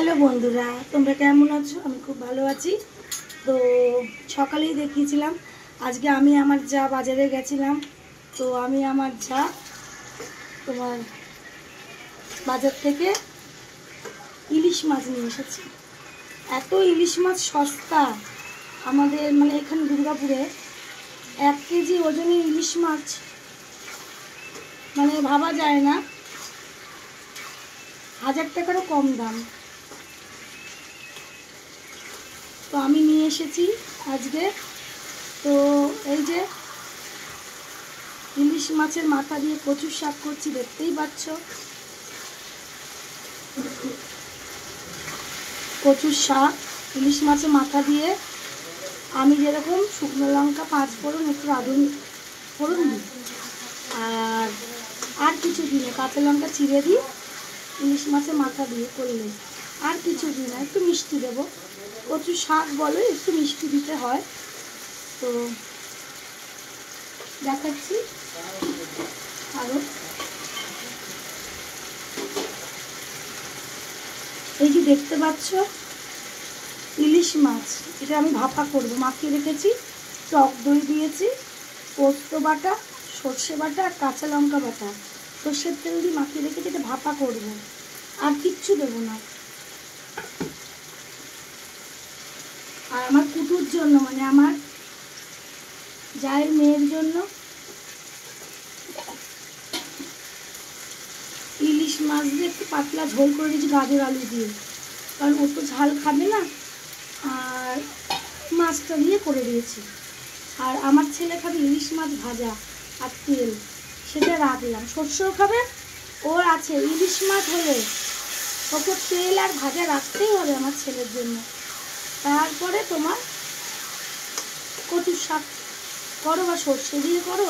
Hello বন্ধুরা, তোমরা কেমন আছো? আমি খুব ভালো আছি। তো সকালেই দেখিয়েছিলাম আজকে আমি আমার যা বাজারে গেছিলাম। তো আমি আমার যা তোমার বাজার থেকে ইলিশ মাছ নিয়ে এসেছি। এত ইলিশ মাছ সস্তা আমাদের মানে এখানে দুর্গাপুরে 1 কেজি ওজনের ইলিশ মাছ মানে ভাবা যায় না, 1000 টাকারও কম দাম। তো আমি নিয়ে এসেছি আজকে। তো এই যে ইলিশ মাছের মাথা দিয়ে কচুর শাক করছি, দেখতেই পাচ্ছ। কচুর শাক ইলিশ মাছের মাথা দিয়ে আমি যেরকম শুকনো লঙ্কা 5 ফোড়ন একটু রাঁধুনি ফোড়ন দিই, আর কিছু দিই না, কাঁচা লঙ্কা চিড়ে দিই ইলিশ মাছের মাথা দিয়ে করলে। আর কিছু দিই না, একটু মিষ্টি দেবো। কচুর শাক বলে একটু মিষ্টি দিতে হয়। তো দেখাচ্ছি আরও। এই যে দেখতে পাচ্ছ ইলিশ মাছ, এটা আমি ভাপা করবো। মাখিয়ে রেখেছি, টক দই দিয়েছি, পোস্ত বাটা, সর্ষে বাটা আর কাঁচা লঙ্কা বাটা, সর্ষের তেল দিয়ে মাখিয়ে রেখেছি। এটা ভাপা করবো, আর কিচ্ছু দেবো না। আর আমার কুটুর জন্য মানে আমার জায়ের মেয়ের জন্য ইলিশ মাছ দিয়ে একটু পাতলা ঝোল করে দিয়েছি গাজর আলু দিয়ে, কারণ ও তো ঝাল খাবে না, আর মাছটা দিয়ে করে দিয়েছি। আর আমার ছেলে খাবে ইলিশ মাছ ভাজা আর তেল, সেটা রাখলাম। সর্ষেও খাবে, ওর আছে ইলিশ মাছ হলে ওকে তেল আর ভাজা রাখতেই হবে আমার ছেলের জন্য। তারপরে তোমার কচুর শাক করো বা সর্ষে দিয়ে করো,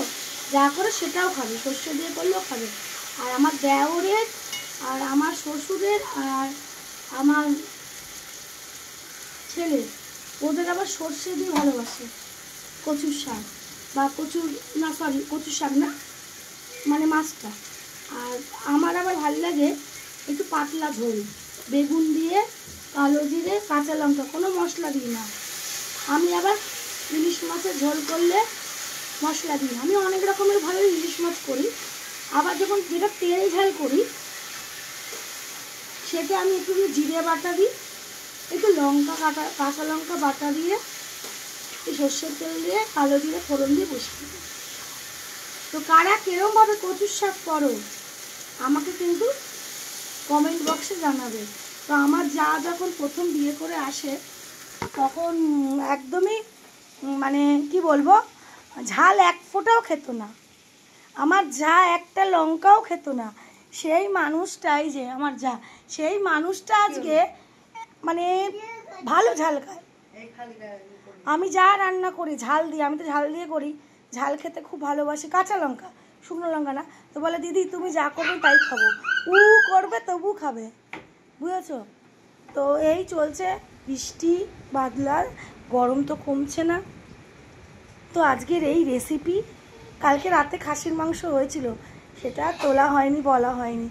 যা করো সেটাও খাবে, সর্ষে দিয়ে করলেও খাবে। আর আমার দেওরের আর আমার শ্বশুরের আর আমার ছেলে, ওদের আবার সর্ষে দিয়ে ভালোবাসে কচুর শাক বা কচুর না, সরি কচুর শাক না, মানে মাছটা। আর আমার আবার ভালো লাগে একটু পাতলা ঝোল, বেগুন দিয়ে, কালো জিরে, কাঁচা লঙ্কা, কোনো মশলা দিই না। আমি আবার ইলিশ মাছের ঝোল করলে মশলা দিই না। আমি অনেক রকমের ভালো ইলিশ মাছ করি। আবার যখন যেটা তেল ঝাল করি সেটা আমি একটু জিরে বাটা দিই, একটু লঙ্কা কাঁচা লঙ্কা বাটা দিয়ে, এই সর্ষের তেল দিয়ে, কালো জিরে ফোড়ন দিয়ে বসিয়ে দিই। তো কারা কিরমভাবে কচুর শাক করো আমাকে কিন্তু কমেন্ট বক্সে জানাবে। তো আমার যা যখন প্রথম বিয়ে করে আসে তখন একদমই মানে কি বলবো, ঝাল এক ফোঁটাও খেত না। আমার যা একটা লঙ্কাও খেত না। সেই মানুষটাই যে আমার যা, সেই মানুষটা আজকে মানে ভালো ঝাল খায়। আমি যা রান্না করি ঝাল দিয়ে, আমি তো ঝাল দিয়ে করি, ঝাল খেতে খুব ভালোবাসি। কাঁচা লঙ্কা, শুকনো লঙ্কা না। তো বলে দিদি তুমি যা করবে তাই খাবো, উ করবে তবু খাবে, বুঝেছো? তো এই চলছে বৃষ্টি বাদলার, গরম তো কমছে না। তো আজকের এই রেসিপি, কালকে রাতে খাসির মাংস হয়েছিল, সেটা তোলা হয়নি, বলা হয়নি।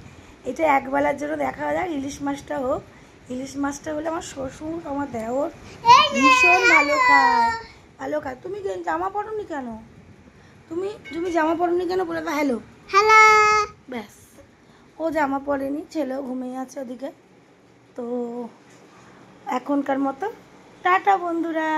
এটা একবেলার জন্য দেখা যায়। ইলিশ মাছটা হোক, ইলিশ মাছটা হলে আমার শ্বশুর আমার দেওর ভীষণ ভালো খায়। তুমি জামা পরোনি কেন? তুমি জামা পরোনি কেন বলে দাও হ্যালো হ্যালো। ব্যাস, ও জামা পরেনি, ছেলেও ঘুমিয়ে আছে ওদিকে। তো এখনকার মতো টাটা বন্ধুরা।